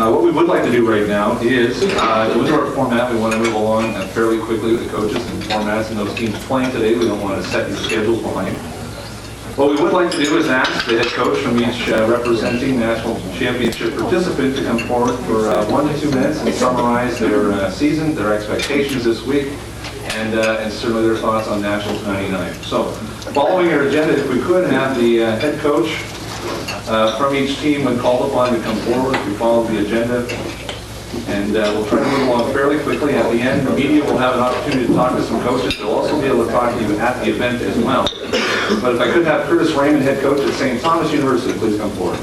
What we would like to do right now is, with our format, we want to move along fairly quickly with the coaches and formats and those teams playing today. We don't want to set these schedules behind. What we would like to do is ask the head coach from each representing national championship participant to come forward for 1 to 2 minutes and summarize their season, their expectations this week, and certainly their thoughts on Nationals 99. So, following our agenda, if we could have the head coach from each team when called upon to come forward, we follow the agenda, and we'll try to move along fairly quickly. At the end, the media will have an opportunity to talk to some coaches. They'll also be able to talk to you at the event as well. But if I could have Curtis Raymond, head coach at St. Thomas University, please come forward.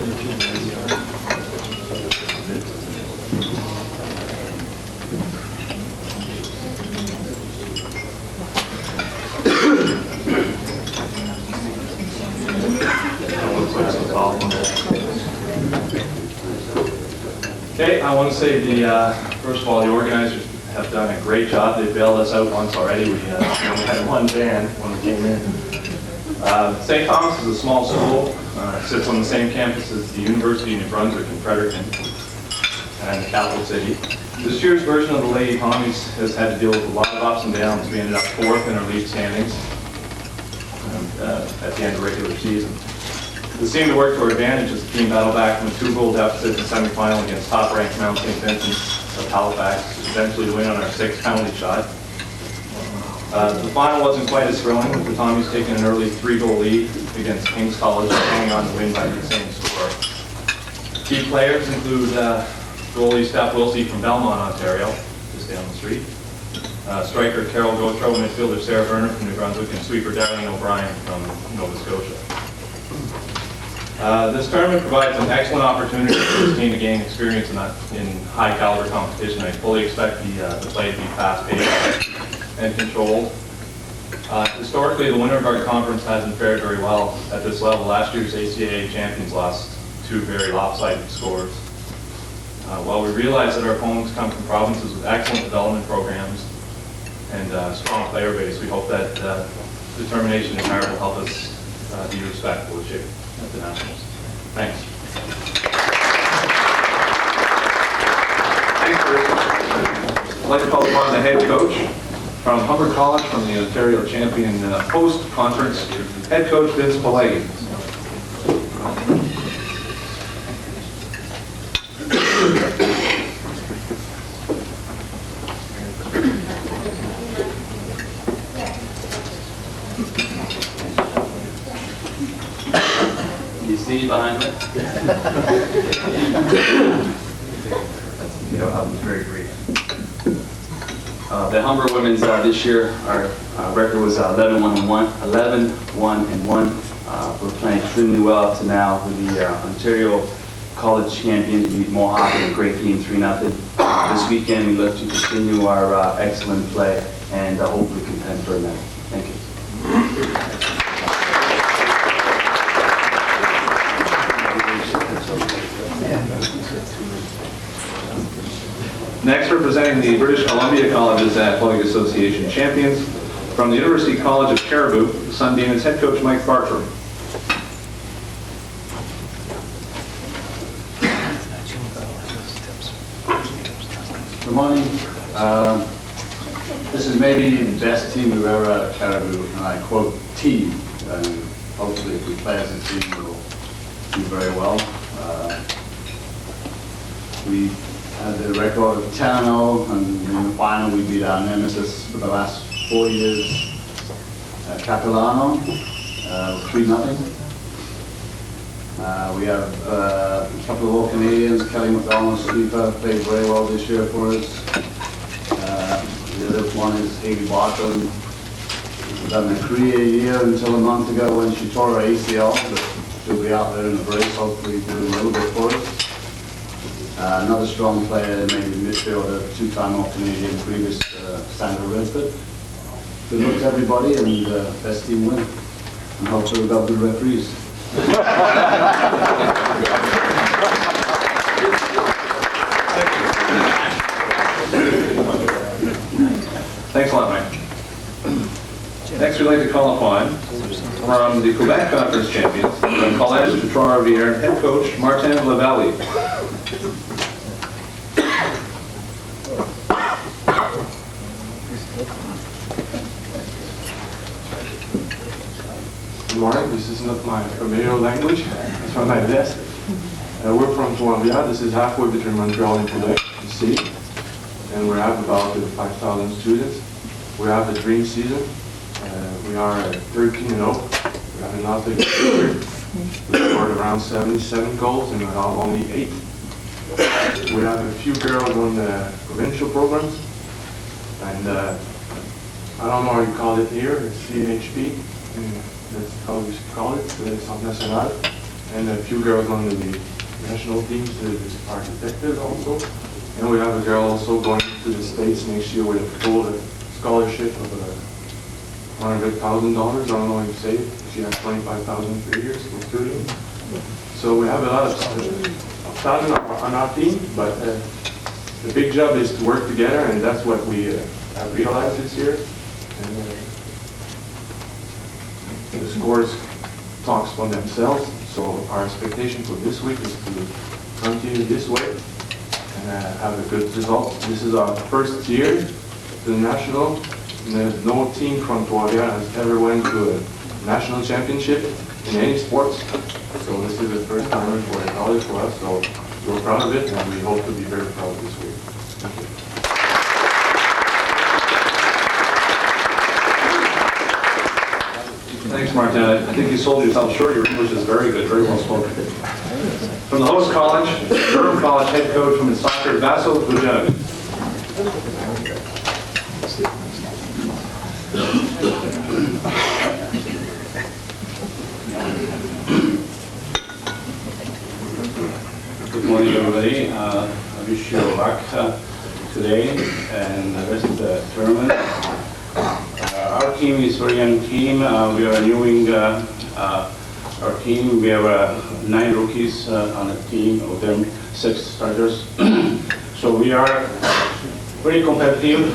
Okay, I want to say first of all, the organizers have done a great job. They bailed us out once already. We had one band when we came in. St. Thomas is a small school. It sits on the same campus as the University of New Brunswick in Fredericton and the capital city. This year's version of the Lady Tommies has had to deal with a lot of ups and downs. We ended up 4th in our league standings at the end of the regular season. This seemed to work to our advantage as the team battled back from a 2-goal deficit in the semifinal against top-ranked Mount St. Vincent's of Halifax, eventually to win on our 6th penalty shot. The final wasn't quite as thrilling, with the Tommies taking an early 3-goal lead against King's College and hanging on to win by the same score. Key players include goalie Steph Wilsey from Belmont, Ontario, just down the street, striker Carol Gautreau, midfielder Sarah Verner from New Brunswick, and sweeper Darlene O'Brien from Nova Scotia. This tournament provides an excellent opportunity for this team to gain experience in high-caliber competition. I fully expect the play to be fast-paced and controlled. Historically, the winner of our conference hasn't fared very well at this level. Last year's CCAA champions lost 2 very lopsided scores. While we realize that our opponents come from provinces with excellent development programs and strong player base, we hope that determination and heart will help us be respectful this year at the Nationals. Thanks. Thanks, Chris. I'd like to call upon the head coach from Humber College, from the Ontario champion post-conference, head coach Vince Pelleggi. You see behind me? I'll be very brief. The Humber women's this year, our record was 11-1-1. We're playing extremely well up to now with the Ontario College champions. We beat Mohawk in a great game, 3-0. This weekend we look to continue our excellent play and hopefully contend for a medal. Thank you. Next, representing the British Columbia College's Athletic Association champions, from the University College of Cariboo, the Sun Demons head coach Mike Bartram. Good morning. This is maybe the best team we've ever had at Cariboo, and I quote team. Hopefully if we play as a team we'll do very well. We had the record of 10-0, and in the final we beat our nemesis for the last 4 years, Capilano, 3-0. We have a couple of all Canadians. Kelly McDonald, sweeper, played very well this year for us. The other one is Haley Barton. We've done a career year until a month ago when she tore her ACL, but she'll be out there in the brace, hopefully doing a little bit for us. Another strong player, maybe midfielder, 2-time All-Canadian, previous Sandra Redford. Good luck to everybody, and best team win. And hopefully we've got good referees. Thanks a lot, Mike. Next, we'd like to call upon, from the Quebec Conference champions, from Collège de Trois-Rivières, head coach Martin Lavalley. Good morning. This is not my familiar language. It's from my desk. We're from Montreal. This is halfway between Montreal and Quebec, the city. And we have about 5,000 students. We have a dream season. We are 13-0. We have an athletic year. We scored around 77 goals and we have only 8. We have a few girls on the provincial programs. And I don't know how you call it here. It's CHP. That's how we call it, Centre National. And a few girls on the national teams are detectives also. And we have a girl also going to the States next year with a full scholarship of $100,000. I don't know what you say. She has $25,000 per year for studying. So we have a lot of talent on our team, but the big job is to work together, and that's what we have realized this year. And, the scores talks for themselves, so our expectation for this week is to continue this way and have a good result. This is our first year to the national, and there's no team from Montreal has ever went to a national championship in any sports. So this is the first time for a college for us, so we're proud of it, and we hope to be very proud this week. Thank you. Thanks, Martin. I think you sold yourself short. Your English is very good, very well spoken. From the host college, Durham College head coach from the soccer, Vasil Vujanovic. Good morning, everybody. I wish you luck today and the rest of the tournament. Our team is a very young team. We are renewing our team. We have 9 rookies on the team, of them 6 starters. So we are very competitive.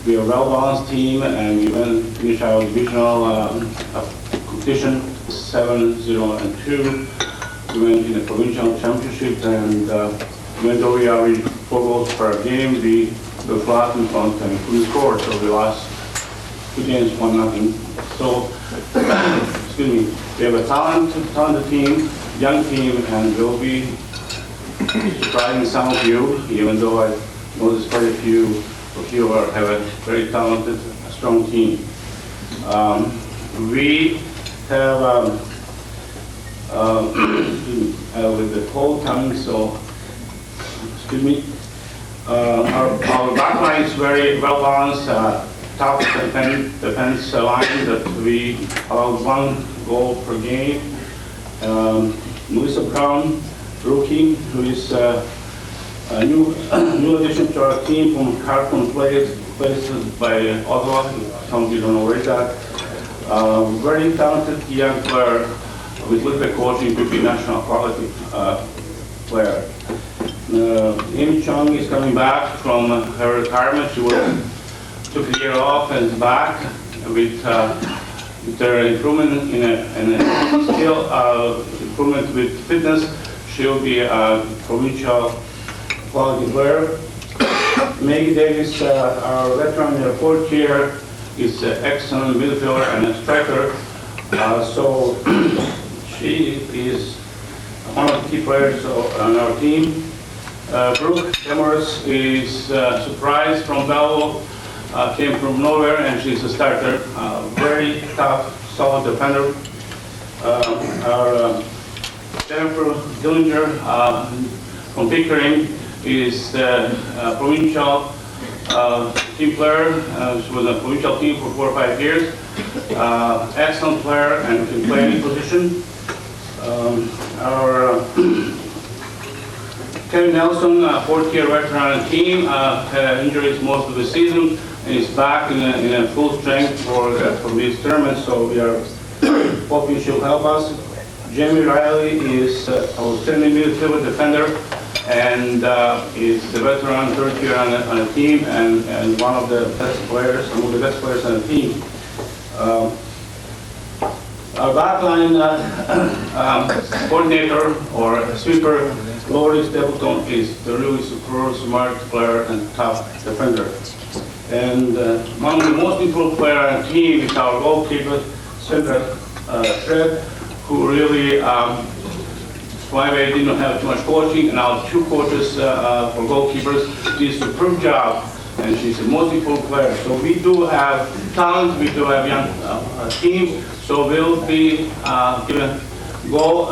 We are a well-balanced team, and we finished our divisional competition 7-0-2. We went in the provincial championship, and even though we are in 4 goals per game, we were flat in front and couldn't score, so we lost 2 games, 1-0. So, excuse me, we have a talented team, young team, and we'll be surprising some of you, even though I noticed quite a few of you have a very talented, strong team. We have with the cold coming, so excuse me. Our backline is very well balanced, top defense line that we allow 1 goal per game. Melissa Brown, rookie, who is a new addition to our team from Carleton, placed by Ottawa. Some of you don't know where that. Very talented young player with little bit coaching to be national quality player. Amy Chung is coming back from her retirement. She took a year off and is back with her improvement in skill, improvement with fitness. She'll be a provincial quality player. Maggie Davis, our veteran in her 4th year, is an excellent midfielder and a striker. So she is one of the key players on our team. Brooke Demers is surprised from Belleville, came from nowhere, and she's a starter. Very tough, solid defender. Our Jennifer Dillinger from Pickering is the provincial team player. She was a provincial team for 4 or 5 years. Excellent player and can play any position. Our Kevin Nelson, 4th year veteran on the team, had injuries most of the season and is back in a full strength for this tournament, so we are hoping she'll help us. Jamie Riley is our outstanding midfielder defender and is the veteran 3rd year on the team and one of the best players, among the best players on the team. Our backline coordinator or sweeper, Lori Stapleton, is the really super smart player and tough defender. And one of the most important player on the team is our goalkeeper, Center Fred, who really private didn't have too much coaching, and our two coaches for goalkeepers did a superb job, and she's the most important player. So we do have talent, we do have young team, so we'll be given go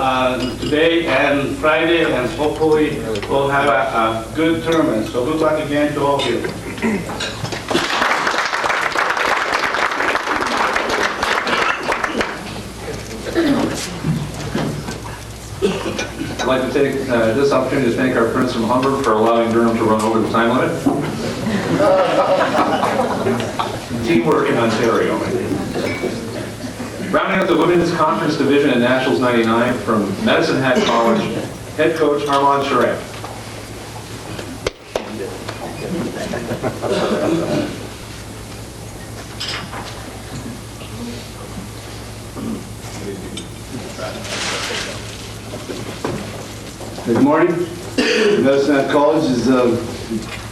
today and Friday, and hopefully we'll have a good tournament. So good luck again to all of you. I'd like to take this opportunity to thank our friends from Humber for allowing Durham to run over the time limit. Teamwork in Ontario. Rounding out the women's conference division in Nationals 99 from Medicine Hat College, head coach Armand Charette. Good morning. Medicine Hat College has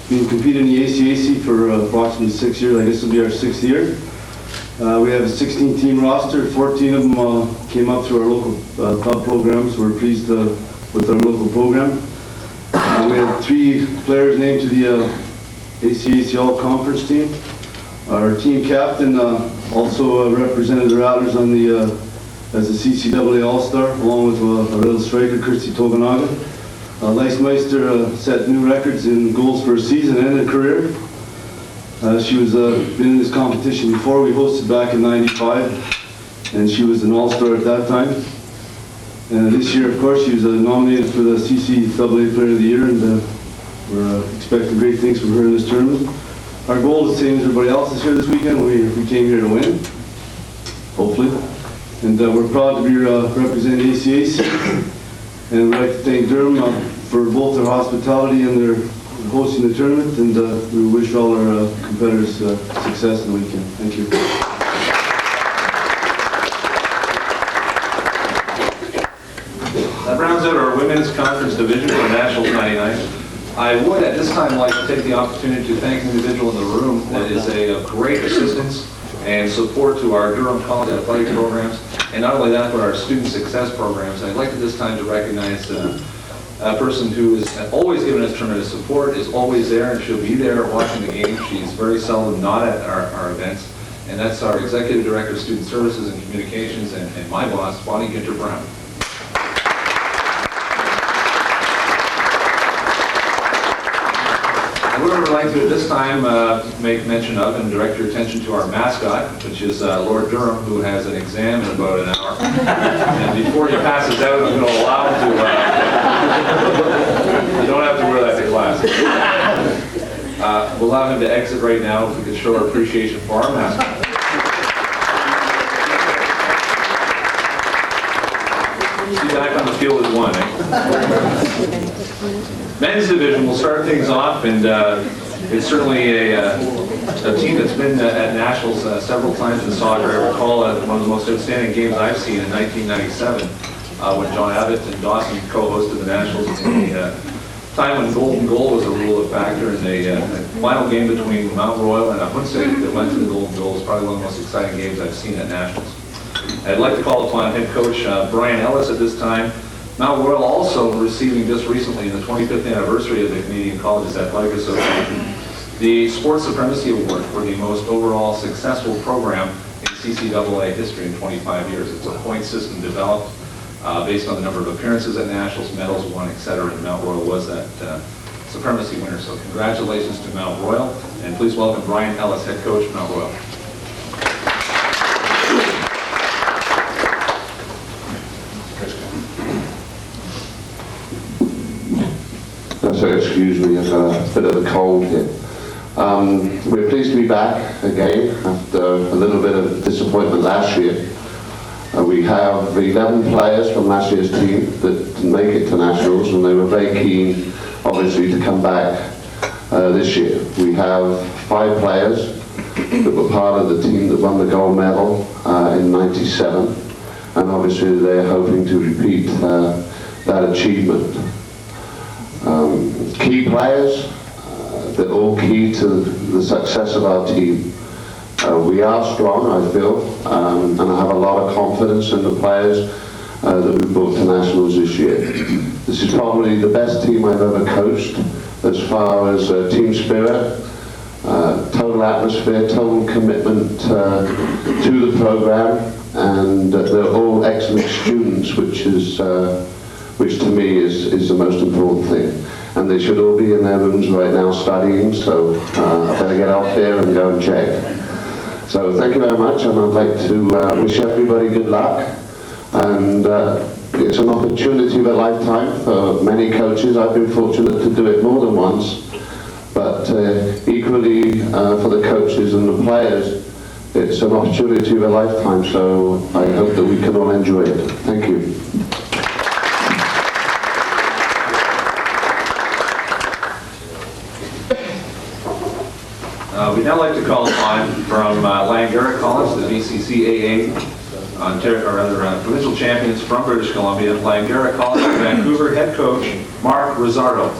been competing in the ACAC for approximately 6 years. I guess it'll be our 6th year. We have a 16-team roster. 14 of them came up through our local club programs. We're pleased with our local program. We have 3 players named to the ACAC All-Conference team. Our team captain also represented the Rattlers on the as a CCAA All-Star, along with a little striker, Christy Toganaga. Leismeister set new records in goals for a season and a career. She was been in this competition before. We hosted back in '95, and she was an All-Star at that time. And this year, of course, she was nominated for the CCAA Player of the Year, and we're expecting great things from her in this tournament. Our goal is the same as everybody else's here this weekend. We came here to win, hopefully. And we're proud to be representing ACAC. And we'd like to thank Durham for both their hospitality and their hosting the tournament. And we wish all our competitors success in the weekend. Thank you. That rounds out our women's conference division for Nationals 99. I would at this time like to take the opportunity to thank an individual in the room that is a great assistance and support to our Durham College athletic programs, and not only that, but our student success programs. I'd like at this time to recognize a person who has always given us tremendous support, is always there, and she'll be there watching the game. She's very seldom not at our events, and that's our Executive Director of Student Services and Communications and my boss, Bonnie Ginter-Brown. I would like to at this time make mention of and direct your attention to our mascot, which is Lord Durham, who has an exam in about an hour. And before he passes out, I'm going to allow him to, you don't have to wear that to class. We'll allow him to exit right now if we could show our appreciation for our mascot. See back on the field as one, eh? Men's division, we'll start things off, and it's certainly a team that's been at Nationals several times in soccer. I recall one of the most outstanding games I've seen in 1997 when John Abbott and Dawson co-hosted the Nationals in the time when golden goal was a rule of factor, and the final game between Mount Royal and Ahuntsic that went to the golden goal was probably one of the most exciting games I've seen at Nationals. I'd like to call upon head coach Brian Ellis at this time. Mount Royal also receiving just recently, in the 25th anniversary of the Canadian Colleges Athletic Association, the Sports Supremacy Award for the most overall successful program in CCAA history in 25 years. It's a point system developed based on the number of appearances at Nationals, medals won, etc. And Mount Royal was that supremacy winner. So congratulations to Mount Royal, and please welcome Brian Ellis, head coach of Mount Royal. So excuse me, I've got a bit of a cold here. We're pleased to be back again after a little bit of disappointment last year. We have 11 players from last year's team that didn't make it to Nationals, and they were very keen, obviously, to come back this year. We have 5 players that were part of the team that won the gold medal in '97. and obviously they're hoping to repeat that achievement. Key players, they're all key to the success of our team. We are strong, I feel, and I have a lot of confidence in the players that we brought to Nationals this year. This is probably the best team I've ever coached as far as team spirit, total atmosphere, total commitment to the program, and they're all excellent students, which to me is the most important thing. And they should all be in their rooms right now studying, so I better get out there and go and check. So thank you very much, and I'd like to wish everybody good luck. And it's an opportunity of a lifetime for many coaches. I've been fortunate to do it more than once, but equally for the coaches and the players, it's an opportunity of a lifetime, so I hope that we can all enjoy it. Thank you. We'd now like to call upon from Langara College, the CCAA, provincial champions from British Columbia, Langara College, Vancouver head coach Mark Rizzardo.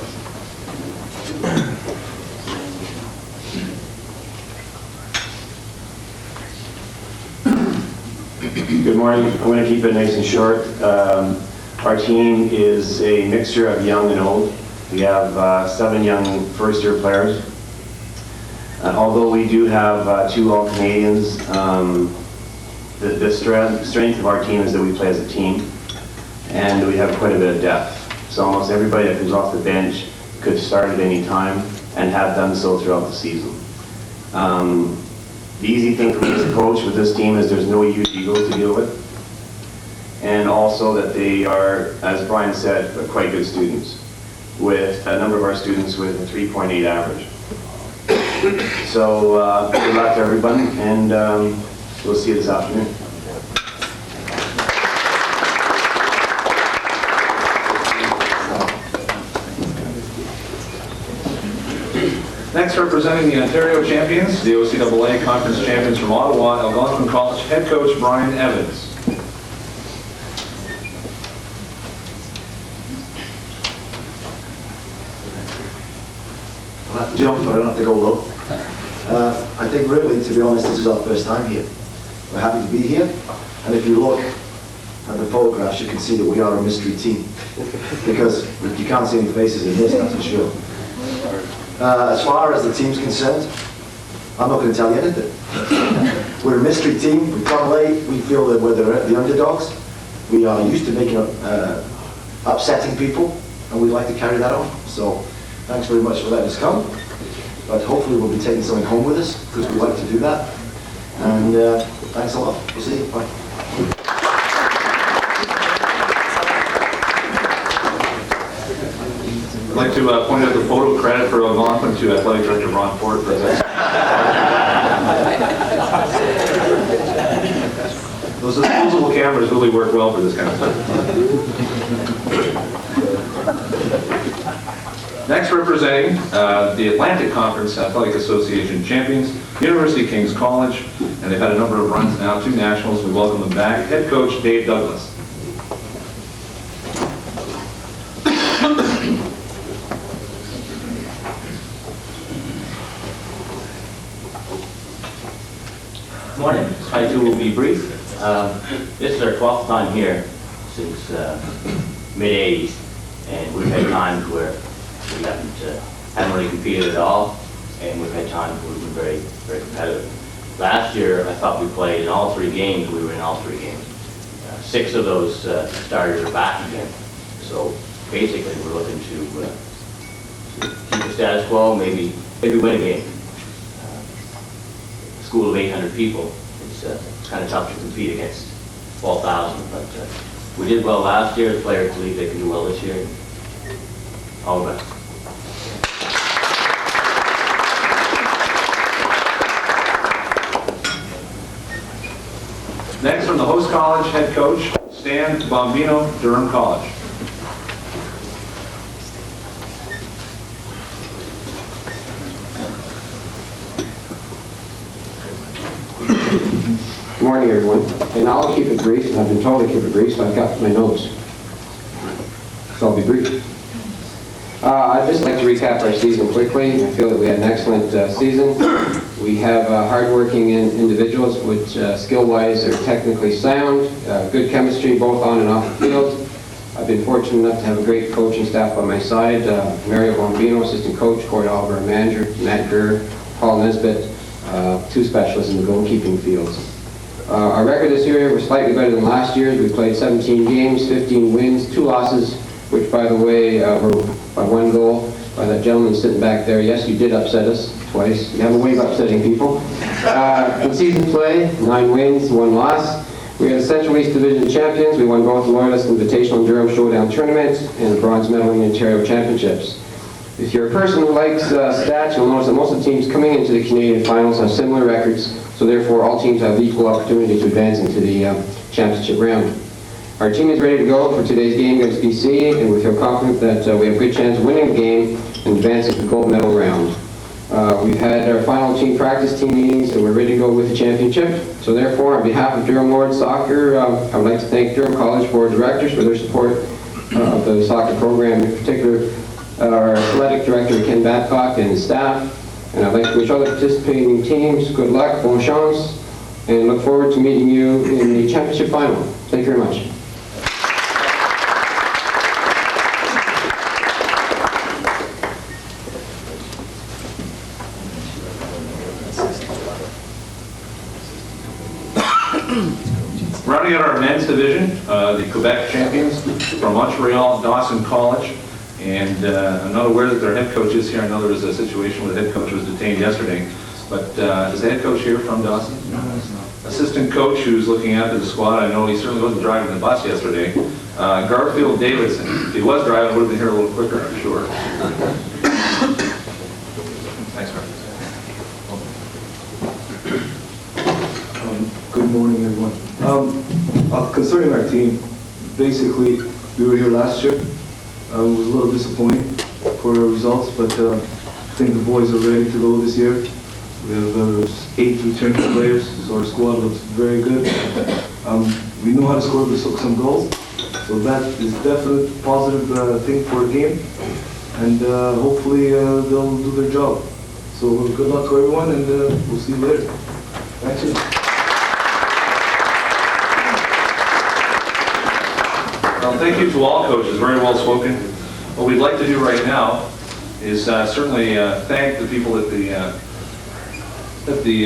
Good morning. I'm going to keep it nice and short. Our team is a mixture of young and old. We have 7 young first-year players. Although we do have 2 All-Canadians, the strength of our team is that we play as a team, and we have quite a bit of depth. So almost everybody that comes off the bench could start at any time and have done so throughout the season. The easy thing for me as a coach with this team is there's no huge egos to deal with, and also that they are, as Brian said, quite good students, with a number of our students with a 3.8 average. So good luck to everyone, and we'll see you this afternoon. Next, representing the Ontario champions, the OCAA conference champions from Ottawa, Dawson College head coach Brian Evans. I'll have to jump, but I don't have to go low. I think really, to be honest, this is our first time here. We're happy to be here, and if you look at the photographs, you can see that we are a mystery team, because you can't see any faces in this, that's for sure. As far as the team's concerned, I'm not going to tell you anything. We're a mystery team, we come late, we feel that we're the underdogs. We are used to making upsetting people, and we like to carry that on. So thanks very much for letting us come. But hopefully we'll be taking something home with us, because we like to do that. And thanks a lot. We'll see you. Bye. I'd like to point out the photo credit for Algonquin to Athletic Director Ron Ford for this. Those disposable cameras really work well for this kind of stuff. Next, representing the Atlantic Conference Athletic Association champions, University of King's College, and they've had a number of runs now to nationals. We welcome them back. Head coach Dave Douglas. Morning. I too will be brief. This is our 12th time here since mid-80s, and we've had times where we haven't really competed at all, and we've had times where we've been very, very competitive. Last year, I thought we played in all 3 games. We were in all 3 games. 6 of those starters are back again. So basically, we're looking to keep the status quo, maybe win a game. School of 800 people, it's kind of tough to compete against 12,000, but we did well last year. The players believe they can do well this year. All the best. Next, from the host college, head coach Stan Bombino, Durham College. morning, everyone. And I'll keep it brief, and I've been told to keep it brief, so I've got my notes. So I'll be brief. I'd just like to recap our season quickly. I feel that we had an excellent season. We have hardworking individuals which skill-wise are technically sound, good chemistry both on and off the field. I've been fortunate enough to have a great coaching staff by my side. Mario Bombino, assistant coach, Corey Oliver, manager, Matt Gurr, Paul Nesbitt, two specialists in the goalkeeping fields. Our record this year was slightly better than last year's. We played 17 games, 15 wins, 2 losses, which, by the way, were by 1 goal by that gentleman sitting back there. Yes, you did upset us twice. You have a way of upsetting people. In season play, 9 wins, 1 loss. We are the Central East Division champions. We won both the Loyalist Invitational and Durham Showdown tournaments and the bronze medal in the Ontario Championships. If you're a person who likes stats, you'll notice that most of the teams coming into the Canadian finals have similar records, so therefore all teams have equal opportunity to advance into the championship round. Our team is ready to go for today's game against BC, and we feel confident that we have a good chance of winning the game and advancing to the gold medal round. We've had our final team practice team meetings, and we're ready to go with the championship. So therefore, on behalf of Durham Lord Soccer, I would like to thank Durham College Board of Directors for their support of the soccer program, in particular our athletic director Ken Babcock and his staff. And I'd like to wish all the participating teams good luck, bon chance, and look forward to meeting you in the championship final. Thank you very much. Rounding out our men's division, the Quebec champions from Montreal, Dawson College. And I'm not aware that their head coach is here. I know there was a situation where the head coach was detained yesterday. But is the head coach here from Dawson? No, he's not. Assistant coach who's looking after the squad, I know he certainly wasn't driving the bus yesterday. Garfield Davidson. If he was driving, would have been here a little quicker, I'm sure. Thanks, Garfield. Good morning, everyone. Concerning our team, basically, we were here last year. It was a little disappointing for our results, but I think the boys are ready to go this year. We have 8 returning players, so our squad looks very good. We know how to score some goals, so that is definitely a positive thing for a game, and hopefully they'll do their job. So good luck to everyone, and we'll see you later. Thank you. Well, thank you to all coaches, very well spoken. What we'd like to do right now is certainly thank the people at the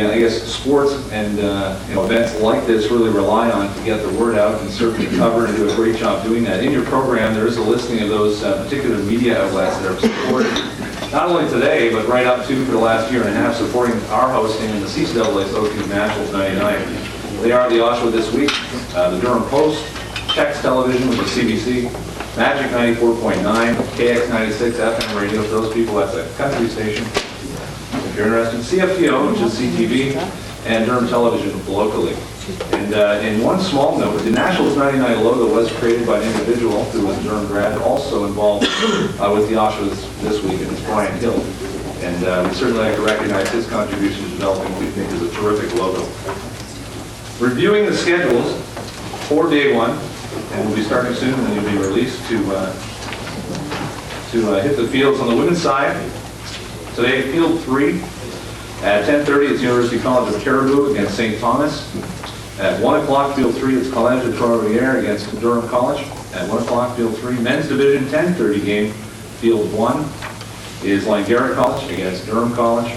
I guess sports and events like this really rely on to get the word out, and certainly cover and do a great job doing that. In your program, there is a listing of those particular media outlets that are supported, not only today, but right up to for the last year and a half, supporting our hosting in the CCAA Soaking Nationals 99. They are the Oshawa This Week, the Durham Post, Tex Television, which is CBC, Magic 94.9, KX 96 FM radio. For those people, that's a country station. If you're interested, CFTO, which is CTV, and Durham Television locally. And in one small note, the Nationals 99 logo was created by an individual who was a Durham grad, also involved with the Oshawa This Week, and it's Brian Hill. And we certainly like to recognize his contribution to developing what we think is a terrific logo. Reviewing the schedules for day 1. And we'll be starting soon, and then you'll be released to hit the fields on the women's side. Today, Field 3. At 10:30, it's University College of Caribou against St. Thomas. At 1 o'clock, Field 3, it's College de Trois-Rivières against Durham College. At 1 o'clock, Field 3. Men's Division 10:30 game, Field 1, is Langara College against Durham College.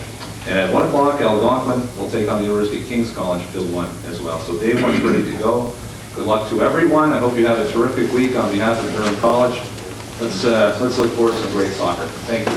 And at 1 o'clock, Algonquin will take on the University of King's College, Field 1 as well. So day 1 is ready to go. Good luck to everyone. I hope you have a terrific week on behalf of Durham College. Let's look forward to some great soccer. Thank you.